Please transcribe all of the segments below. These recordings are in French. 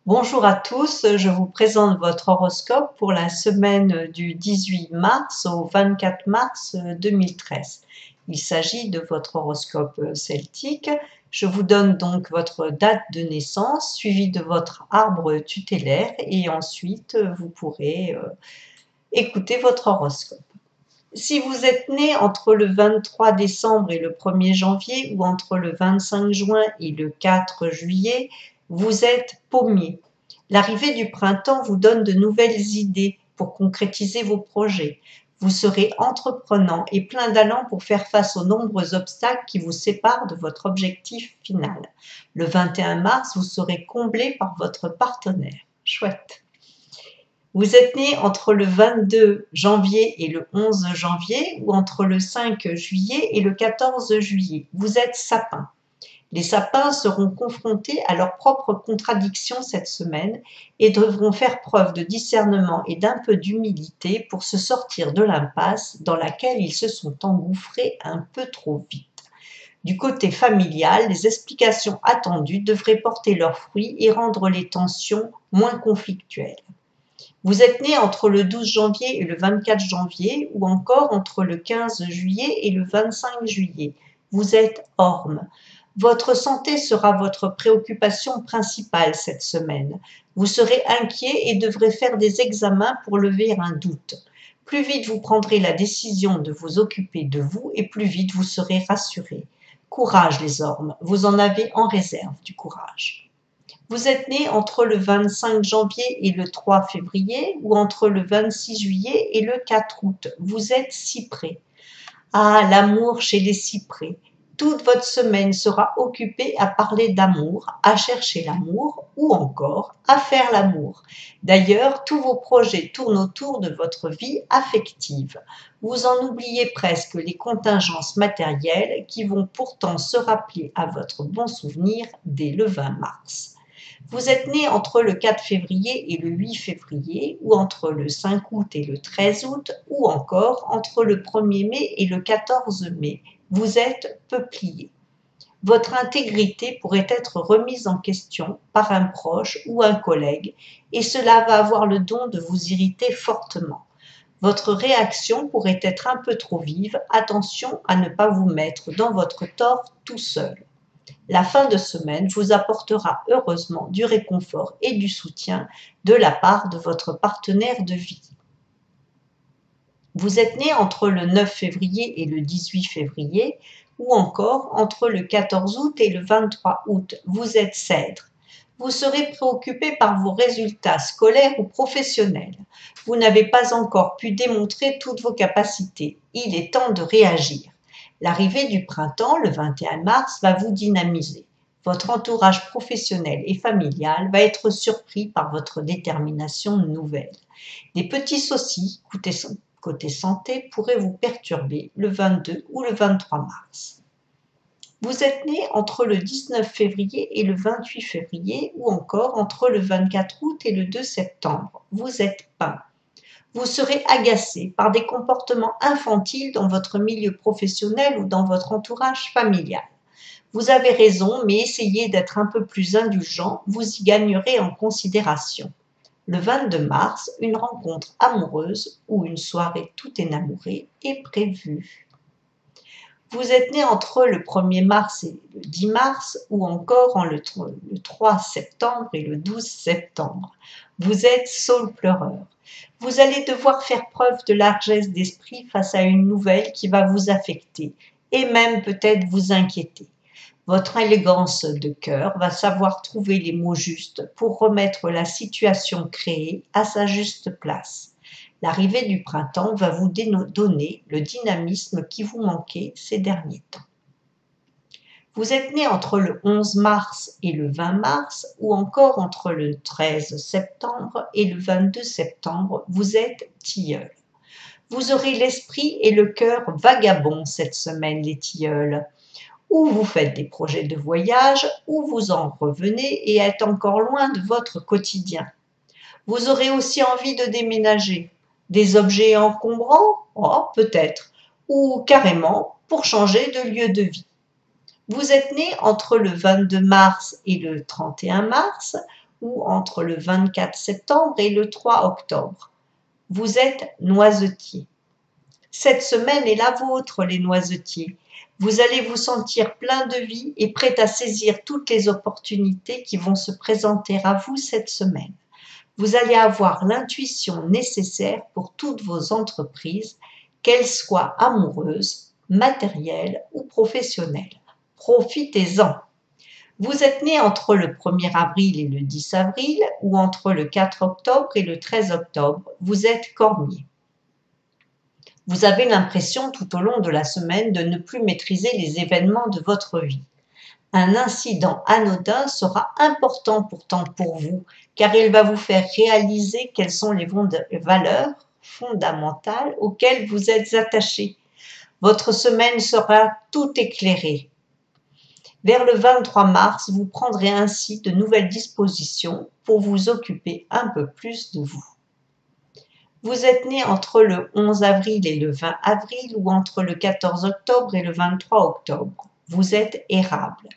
Bonjour à tous, je vous présente votre horoscope pour la semaine du 18 mars au 24 mars 2013. Il s'agit de votre horoscope celtique. Je vous donne donc votre date de naissance suivie de votre arbre tutélaire et ensuite vous pourrez écouter votre horoscope. Si vous êtes né entre le 23 décembre et le 1er janvier ou entre le 25 juin et le 4 juillet, vous êtes pommier. L'arrivée du printemps vous donne de nouvelles idées pour concrétiser vos projets. Vous serez entreprenant et plein d'allant pour faire face aux nombreux obstacles qui vous séparent de votre objectif final. Le 21 mars, vous serez comblé par votre partenaire. Chouette. Vous êtes né entre le 22 janvier et le 11 janvier ou entre le 5 juillet et le 14 juillet. Vous êtes sapin. Les sapins seront confrontés à leurs propres contradictions cette semaine et devront faire preuve de discernement et d'un peu d'humilité pour se sortir de l'impasse dans laquelle ils se sont engouffrés un peu trop vite. Du côté familial, les explications attendues devraient porter leurs fruits et rendre les tensions moins conflictuelles. Vous êtes né entre le 12 janvier et le 24 janvier ou encore entre le 15 juillet et le 25 juillet. Vous êtes orme. Votre santé sera votre préoccupation principale cette semaine. Vous serez inquiet et devrez faire des examens pour lever un doute. Plus vite vous prendrez la décision de vous occuper de vous et plus vite vous serez rassuré. Courage les ormes, vous en avez en réserve du courage. Vous êtes né entre le 25 janvier et le 3 février ou entre le 26 juillet et le 4 août. Vous êtes cyprès. Ah, l'amour chez les cyprès. Toute votre semaine sera occupée à parler d'amour, à chercher l'amour ou encore à faire l'amour. D'ailleurs, tous vos projets tournent autour de votre vie affective. Vous en oubliez presque les contingences matérielles qui vont pourtant se rappeler à votre bon souvenir dès le 20 mars. Vous êtes né entre le 4 février et le 8 février, ou entre le 5 août et le 13 août, ou encore entre le 1er mai et le 14 mai. Vous êtes peuplier. Votre intégrité pourrait être remise en question par un proche ou un collègue, et cela va avoir le don de vous irriter fortement. Votre réaction pourrait être un peu trop vive, attention à ne pas vous mettre dans votre tort tout seul. La fin de semaine vous apportera heureusement du réconfort et du soutien de la part de votre partenaire de vie. Vous êtes né entre le 9 février et le 18 février ou encore entre le 14 août et le 23 août. Vous êtes cèdre. Vous serez préoccupé par vos résultats scolaires ou professionnels. Vous n'avez pas encore pu démontrer toutes vos capacités. Il est temps de réagir. L'arrivée du printemps, le 21 mars, va vous dynamiser. Votre entourage professionnel et familial va être surpris par votre détermination nouvelle. Des petits soucis, côté santé, pourraient vous perturber le 22 ou le 23 mars. Vous êtes né entre le 19 février et le 28 février ou encore entre le 24 août et le 2 septembre. Vous êtes pain. Vous serez agacé par des comportements infantiles dans votre milieu professionnel ou dans votre entourage familial. Vous avez raison, mais essayez d'être un peu plus indulgent, vous y gagnerez en considération. Le 22 mars, une rencontre amoureuse ou une soirée tout énamourée est prévue. Vous êtes né entre le 1er mars et le 10 mars ou encore le 3 septembre et le 12 septembre. Vous êtes saule pleureur. Vous allez devoir faire preuve de largesse d'esprit face à une nouvelle qui va vous affecter et même peut-être vous inquiéter. Votre élégance de cœur va savoir trouver les mots justes pour remettre la situation créée à sa juste place. L'arrivée du printemps va vous donner le dynamisme qui vous manquait ces derniers temps. Vous êtes né entre le 11 mars et le 20 mars ou encore entre le 13 septembre et le 22 septembre. Vous êtes tilleul. Vous aurez l'esprit et le cœur vagabonds cette semaine, les tilleuls. Ou vous faites des projets de voyage, ou vous en revenez et êtes encore loin de votre quotidien. Vous aurez aussi envie de déménager. Des objets encombrants? Oh, peut-être. Ou carrément pour changer de lieu de vie. Vous êtes né entre le 22 mars et le 31 mars ou entre le 24 septembre et le 3 octobre. Vous êtes noisetier. Cette semaine est la vôtre, les noisetiers. Vous allez vous sentir plein de vie et prêt à saisir toutes les opportunités qui vont se présenter à vous cette semaine. Vous allez avoir l'intuition nécessaire pour toutes vos entreprises, qu'elles soient amoureuses, matérielles ou professionnelles. Profitez-en. Vous êtes né entre le 1er avril et le 10 avril ou entre le 4 octobre et le 13 octobre. Vous êtes cormier. Vous avez l'impression tout au long de la semaine de ne plus maîtriser les événements de votre vie. Un incident anodin sera important pourtant pour vous, car il va vous faire réaliser quelles sont les valeurs fondamentales auxquelles vous êtes attaché. Votre semaine sera tout éclairée. Vers le 23 mars, vous prendrez ainsi de nouvelles dispositions pour vous occuper un peu plus de vous. Vous êtes né entre le 11 avril et le 20 avril ou entre le 14 octobre et le 23 octobre. Vous êtes érable.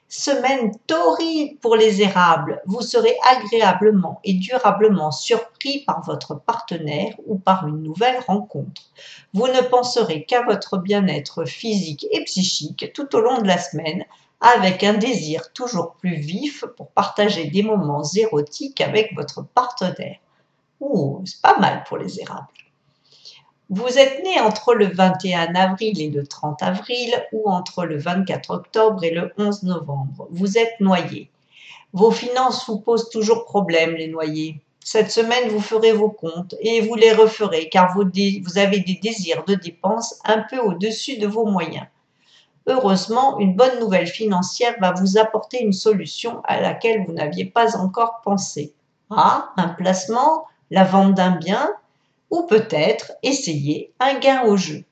Semaine torride pour les érables. Vous serez agréablement et durablement surpris par votre partenaire ou par une nouvelle rencontre. Vous ne penserez qu'à votre bien-être physique et psychique tout au long de la semaine, avec un désir toujours plus vif pour partager des moments érotiques avec votre partenaire. C'est pas mal pour les érables. Vous êtes né entre le 21 avril et le 30 avril ou entre le 24 octobre et le 11 novembre. Vous êtes noyé. Vos finances vous posent toujours problème, les noyés. Cette semaine, vous ferez vos comptes et vous les referez car vous avez des désirs de dépenses un peu au-dessus de vos moyens. Heureusement, une bonne nouvelle financière va vous apporter une solution à laquelle vous n'aviez pas encore pensé. Un placement, la vente d'un bien, ou peut-être essayer un gain au jeu.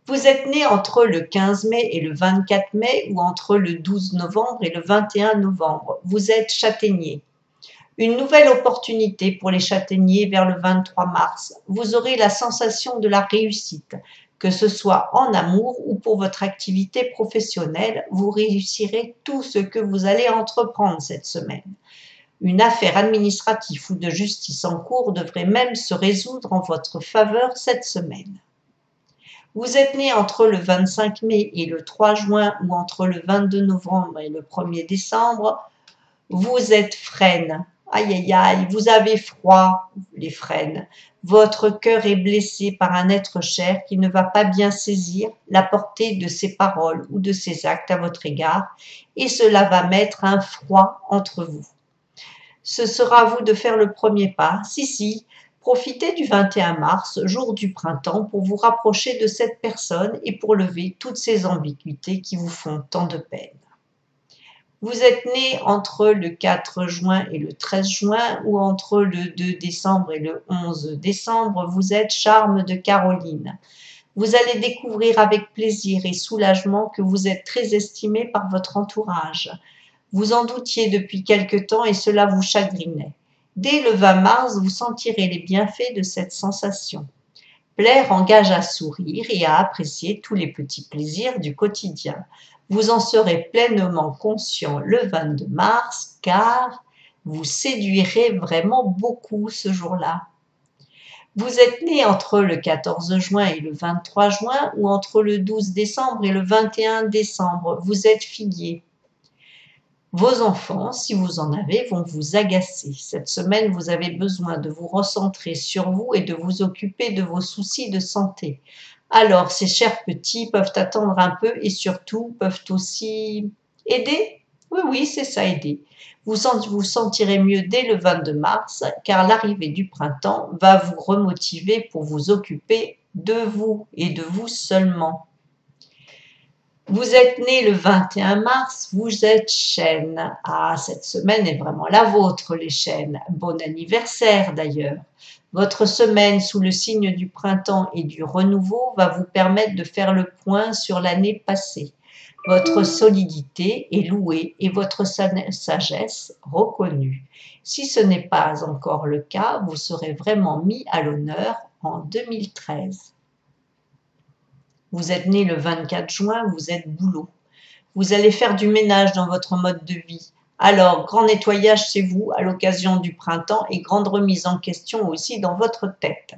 Vous êtes né entre le 15 mai et le 24 mai ou entre le 12 novembre et le 21 novembre. Vous êtes châtaignier. Une nouvelle opportunité pour les châtaigniers vers le 23 mars. Vous aurez la sensation de la réussite, que ce soit en amour ou pour votre activité professionnelle. Vous réussirez tout ce que vous allez entreprendre cette semaine. Une affaire administrative ou de justice en cours devrait même se résoudre en votre faveur cette semaine. Vous êtes né entre le 25 mai et le 3 juin ou entre le 22 novembre et le 1er décembre. Vous êtes frêne. Aïe aïe aïe, vous avez froid, les frênes. Votre cœur est blessé par un être cher qui ne va pas bien saisir la portée de ses paroles ou de ses actes à votre égard et cela va mettre un froid entre vous. Ce sera à vous de faire le premier pas. Si, profitez du 21 mars, jour du printemps, pour vous rapprocher de cette personne et pour lever toutes ces ambiguïtés qui vous font tant de peine. Vous êtes né entre le 4 juin et le 13 juin ou entre le 2 décembre et le 11 décembre. Vous êtes charme de Caroline. Vous allez découvrir avec plaisir et soulagement que vous êtes très estimé par votre entourage. Vous en doutiez depuis quelque temps et cela vous chagrinait. Dès le 20 mars, vous sentirez les bienfaits de cette sensation. Plaire engage à sourire et à apprécier tous les petits plaisirs du quotidien. Vous en serez pleinement conscient le 22 mars car vous séduirez vraiment beaucoup ce jour-là. Vous êtes né entre le 14 juin et le 23 juin ou entre le 12 décembre et le 21 décembre. Vous êtes figuier. Vos enfants, si vous en avez, vont vous agacer. Cette semaine, vous avez besoin de vous recentrer sur vous et de vous occuper de vos soucis de santé. Alors, ces chers petits peuvent attendre un peu et surtout peuvent aussi aider. Oui, c'est ça, aider. Vous sentirez mieux dès le 22 mars car l'arrivée du printemps va vous remotiver pour vous occuper de vous et de vous seulement. Vous êtes né le 21 mars, vous êtes chêne. Cette semaine est vraiment la vôtre, les chênes. Bon anniversaire d'ailleurs. Votre semaine sous le signe du printemps et du renouveau va vous permettre de faire le point sur l'année passée. Votre solidité est louée et votre sagesse reconnue. Si ce n'est pas encore le cas, vous serez vraiment mis à l'honneur en 2013. Vous êtes né le 24 juin, vous êtes boulot. Vous allez faire du ménage dans votre mode de vie. Alors, grand nettoyage chez vous à l'occasion du printemps et grande remise en question aussi dans votre tête.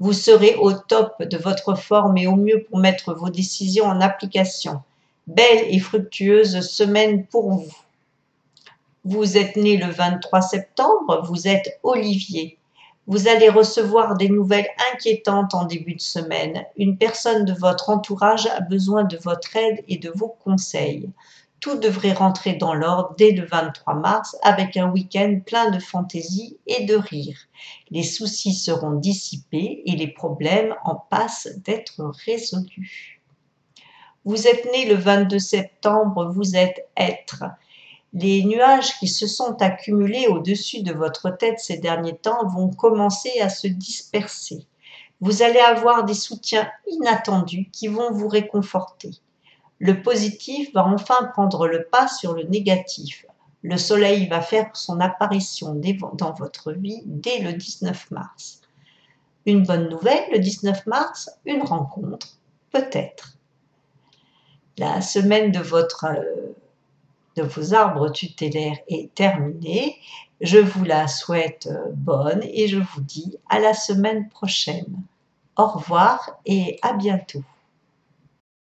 Vous serez au top de votre forme et au mieux pour mettre vos décisions en application. Belle et fructueuse semaine pour vous. Vous êtes né le 23 septembre, vous êtes Olivier. Vous allez recevoir des nouvelles inquiétantes en début de semaine. Une personne de votre entourage a besoin de votre aide et de vos conseils. Tout devrait rentrer dans l'ordre dès le 23 mars avec un week-end plein de fantaisie et de rire. Les soucis seront dissipés et les problèmes en passent d'être résolus. Vous êtes né le 22 septembre, vous êtes Être. Les nuages qui se sont accumulés au-dessus de votre tête ces derniers temps vont commencer à se disperser. Vous allez avoir des soutiens inattendus qui vont vous réconforter. Le positif va enfin prendre le pas sur le négatif. Le soleil va faire son apparition dans votre vie dès le 19 mars. Une bonne nouvelle, le 19 mars, une rencontre, peut-être. La semaine de vos arbres tutélaires est terminée. Je vous la souhaite bonne et je vous dis à la semaine prochaine. Au revoir et à bientôt.